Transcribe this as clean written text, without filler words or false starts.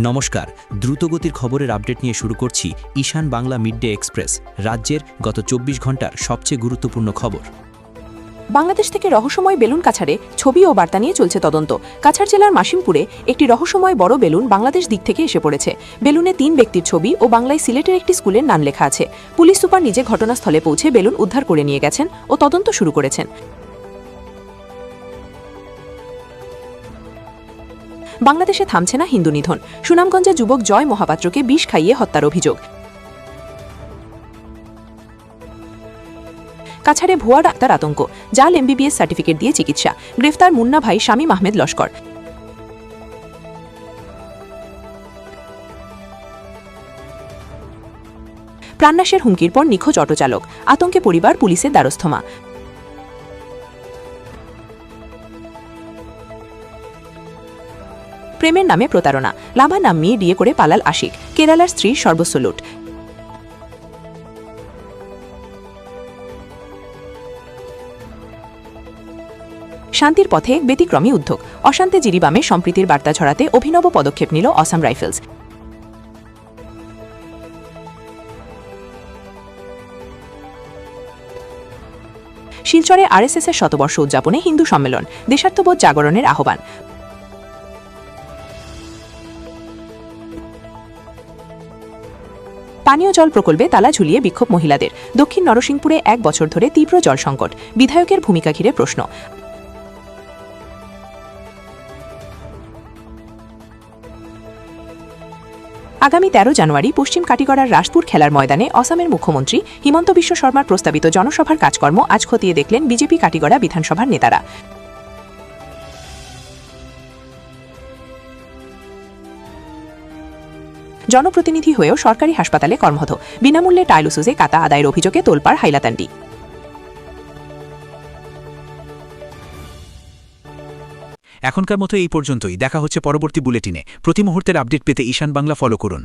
নমস্কার, দ্রুতগতির খবরের আপডেট নিয়ে শুরু করছি ঈশান বাংলা মিডডে এক্সপ্রেস, রাজ্যের গত ২৪ ঘন্টার সবচেয়ে গুরুত্বপূর্ণ খবর। বাংলাদেশ থেকে রহস্যময় বেলুন কাছাড়ে ছবি ও বার্তা নিয়ে চলছে তদন্ত। কাছাড় জেলার মাসিমপুরে একটি রহস্যময় বড় বেলুন বাংলাদেশ দিক থেকে এসে পড়েছে। বেলুনে ৩ ব্যক্তির ছবি ও বাংলায় সিলেটের একটি স্কুলের নাম লেখা আছে। পুলিশ সুপার নিজে ঘটনাস্থলে পৌঁছে বেলুন উদ্ধার করে নিয়ে গেছেন ও তদন্ত শুরু করেছেন। বাংলাদেশে থামছে না হিন্দু নিধন। সুনামগঞ্জে যুবক জয় মহাপাত্রকে বিষ খাইয়ে হত্যার অভিযোগ। কাছাড়ে ভুয়া ডাক্তার আতঙ্ক, জাল এমবিবিএস সার্টিফিকেট দিয়ে চিকিৎসা। গ্রেফতার মুন্না ভাই শামীম আহমেদ লস্কর। প্রাণনাশের হুমকির পর নিখোঁজ অটোচালক, আতঙ্কে পরিবার, পুলিশের দ্বারস্থ মা। প্রেমের নামে প্রতারণা, লাভা নামিয়ে বিয়ে করে পালাল আশিক। কেরালার স্ত্রীর সর্বস্ব লুট। শান্তির পথে ব্যতিক্রমী উদ্যোগ, অশান্তে জিরিবামে সম্প্রীতির বার্তা ছড়াতে অভিনব পদক্ষেপ নিল অসাম রাইফেলস। শিলচরে আরএসএসের শতবর্ষ উদযাপনে হিন্দু সম্মেলন, দেশাত্মবোধ জাগরণের আহ্বান। পানীয় জল প্রকল্পে তালা ঝুলিয়ে বিক্ষোভ মহিলাদের। দক্ষিণ নরসিংপুরে ১ বছর ধরে তীব্র জল সংকট, বিধায়কের ভূমিকা ঘিরে প্রশ্ন। আগামী ১৩ জানুয়ারি পশ্চিম কাটিগড়ার রাসপুর খেলার ময়দানে অসমের মুখ্যমন্ত্রী হিমন্ত বিশ্ব শর্মার প্রস্তাবিত জনসভার কাজকর্ম আজ খতিয়ে দেখলেন বিজেপি কাটিগড়া বিধানসভার নেতারা। জনপ্রতিনিধি হয়েও সরকারি হাসপাতালে কর্মরত, বিনামূল্যে টাইলুসুজে কাতা আদায়ের অভিযোগে তোলপাড় হাইলাকান্দি। এখনকার মতো এই পর্যন্তই। দেখা হচ্ছে পরবর্তী বুলেটিনে। প্রতি মুহূর্তের আপডেট পেতে ঈশান বাংলা ফলো করুন।